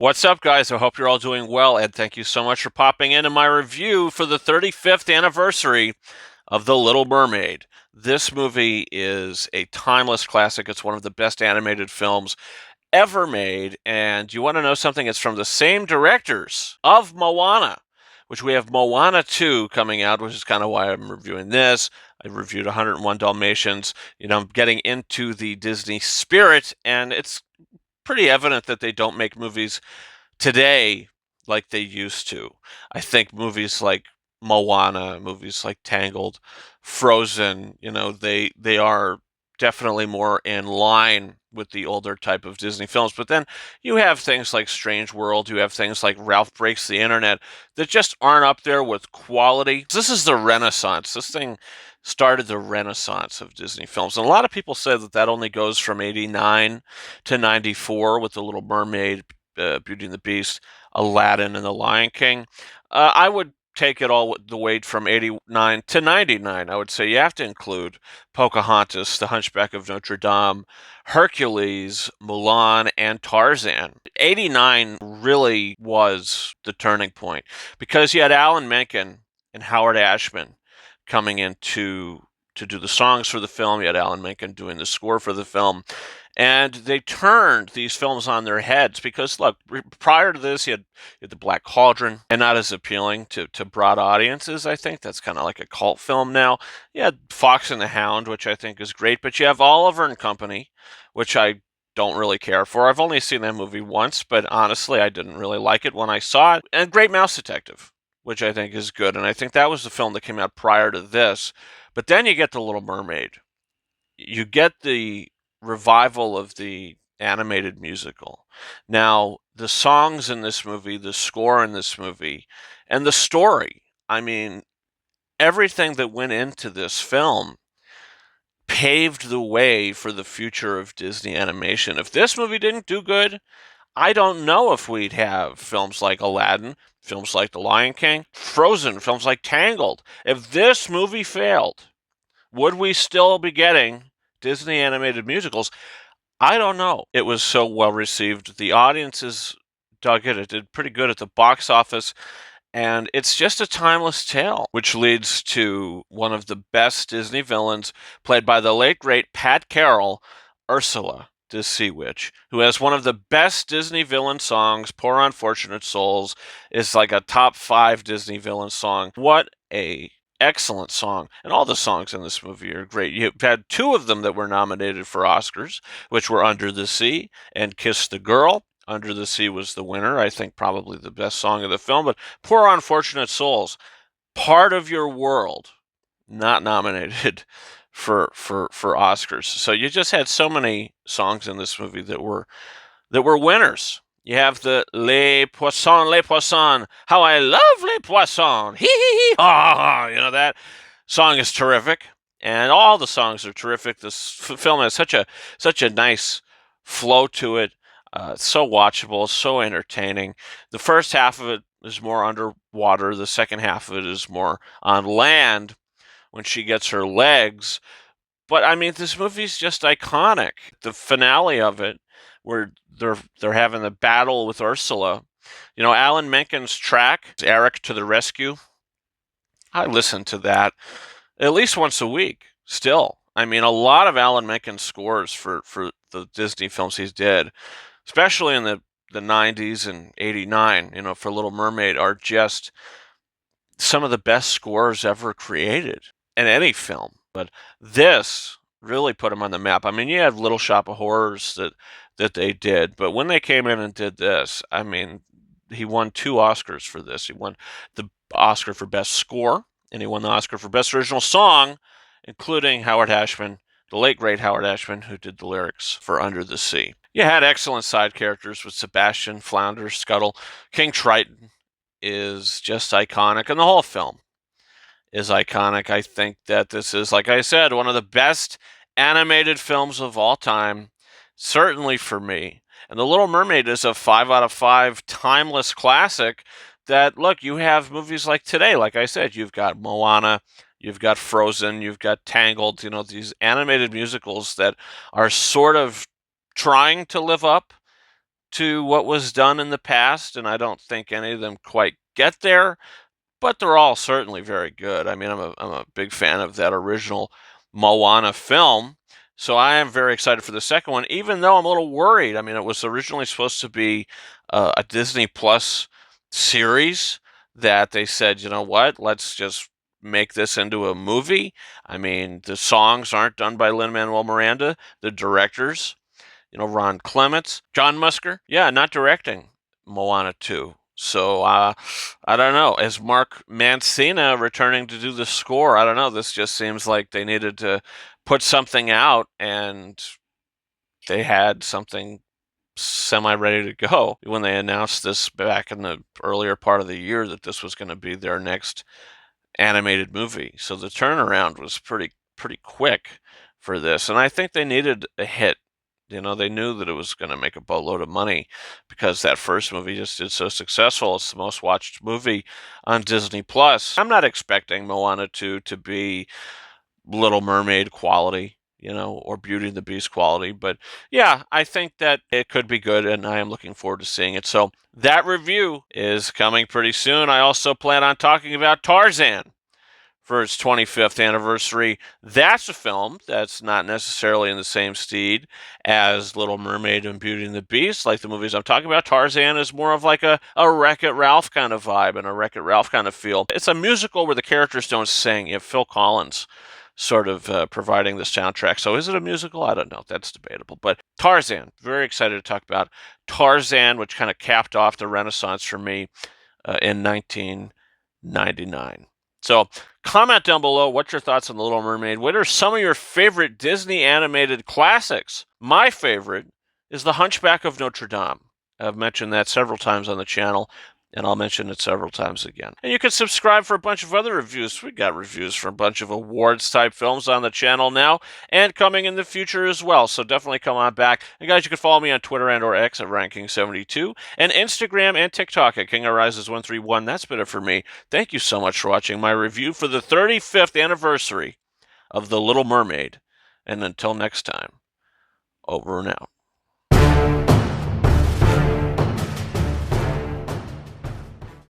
What's up, guys? I hope you're all doing well, and thank you so much for popping into my review for the 35th anniversary of The Little Mermaid. This movie is a timeless classic. It's one of the best animated films ever made, and you want to know something? It's from the same directors of Moana, which we have Moana 2 coming out, which is kind of why I'm reviewing this. I reviewed 101 Dalmatians. I'm getting into the Disney spirit, and it's pretty evident that they don't make movies today like they used to. I think movies like Moana, movies like Tangled, Frozen, they are definitely more in line with the older type of Disney films. But then you have things like Strange World, you have things like Ralph Breaks the Internet that just aren't up there with quality. This is the Renaissance. This thing started the Renaissance of Disney films. And a lot of people say that that only goes from 89 to 94 with The Little Mermaid, Beauty and the Beast, Aladdin, and The Lion King. I would take it all the way from 89 to 99. I would say you have to include Pocahontas, The Hunchback of Notre Dame, Hercules, Mulan, and Tarzan. 89 really was the turning point because you had Alan Menken and Howard Ashman coming in to do the songs for the film. You had Alan Menken doing the score for the film. And they turned these films on their heads because, look, prior to this, you had the Black Cauldron, and not as appealing to broad audiences, I think. That's kind of like a cult film now. You had Fox and the Hound, which I think is great, but you have Oliver and Company, which I don't really care for. I've only seen that movie once, but honestly, I didn't really like it when I saw it. And Great Mouse Detective, which I think is good, and I think that was the film that came out prior to this. But then you get The Little Mermaid. You get the revival of the animated musical. Now, the songs in this movie, the score in this movie, and the story, I mean, everything that went into this film paved the way for the future of Disney animation. If this movie didn't do good, I don't know if we'd have films like Aladdin, films like The Lion King, Frozen, films like Tangled. If this movie failed, would we still be getting Disney animated musicals? I don't know. It was so well received. The audiences dug it. It did pretty good at the box office. And it's just a timeless tale, which leads to one of the best Disney villains, played by the late, great Pat Carroll, Ursula, the Sea Witch, who has one of the best Disney villain songs. Poor Unfortunate Souls is like a top 5 Disney villain song. What a excellent song. And all the songs in this movie are great. You had 2 of them that were nominated for Oscars, which were Under the Sea and Kiss the Girl. Under the Sea was the winner. I think probably the best song of the film. But Poor Unfortunate Souls, Part of Your World, not nominated for Oscars. So you just had so many songs in this movie that were winners. You have the Les Poissons, how I love Les Poissons, hee hee hee, ha ha ha. That song is terrific, and all the songs are terrific. This film has such a nice flow to it. It's so watchable, so entertaining. The first half of it is more underwater. The second half of it is more on land when she gets her legs. But I mean, this movie's just iconic. The finale of it, where they're having the battle with Ursula. Alan Menken's track, Eric to the Rescue. I listen to that at least once a week. Still, I mean, a lot of Alan Menken's scores for the Disney films he's did, especially in the 90s and 89, for Little Mermaid, are just some of the best scores ever created in any film. But this really put him on the map. I mean, you have Little Shop of Horrors that they did, but when they came in and did this, I mean, he won 2 Oscars for this. He won the Oscar for Best Score, and he won the Oscar for Best Original Song, including Howard Ashman, the late great Howard Ashman, who did the lyrics for Under the Sea. You had excellent side characters with Sebastian, Flounder, Scuttle. King Triton is just iconic, and the whole film is iconic. I think that this is, like I said, one of the best animated films of all time, certainly for me. And The Little Mermaid is a 5 out of 5 timeless classic that, look, you have movies like today, like I said, you've got Moana, you've got Frozen, you've got Tangled, these animated musicals that are sort of trying to live up to what was done in the past, and I don't think any of them quite get there, but they're all certainly very good. I mean, I'm a big fan of that original Moana film, so I am very excited for the second one, even though I'm a little worried. I mean, it was originally supposed to be a Disney Plus series that they said, you know what, let's just make this into a movie. I mean, the songs aren't done by Lin-Manuel Miranda, the directors, Ron Clements, John Musker, yeah, not directing Moana 2. So I don't know. Is Mark Mancina returning to do the score? I don't know. This just seems like they needed to put something out, and they had something semi-ready to go when they announced this back in the earlier part of the year that this was going to be their next animated movie. So the turnaround was pretty quick for this, and I think they needed a hit. They knew that it was going to make a boatload of money because that first movie just did so successful. It's the most watched movie on Disney Plus. I'm not expecting Moana 2 to be Little Mermaid quality, or Beauty and the Beast quality, but yeah, I think that it could be good, and I am looking forward to seeing it. So that review is coming pretty soon. I also plan on talking about Tarzan for its 25th anniversary. That's a film that's not necessarily in the same steed as Little Mermaid and Beauty and the Beast, like the movies I'm talking about. Tarzan is more of like a Wreck-It Ralph kind of vibe and a Wreck-It Ralph kind of feel. It's a musical where the characters don't sing. You have Phil Collins sort of providing the soundtrack. So is it a musical? I don't know. That's debatable. But Tarzan, very excited to talk about Tarzan, which kind of capped off the Renaissance for me in 1999. So comment down below what's your thoughts on The Little Mermaid. What are some of your favorite Disney animated classics? My favorite is The Hunchback of Notre Dame. I've mentioned that several times on the channel, and I'll mention it several times again. And you can subscribe for a bunch of other reviews. We got reviews for a bunch of awards-type films on the channel now, and coming in the future as well, so definitely come on back. And guys, you can follow me on Twitter and or X at Ranking72, and Instagram and TikTok at KingArises131. That's been it for me. Thank you so much for watching my review for the 35th anniversary of The Little Mermaid. And until next time, over and out.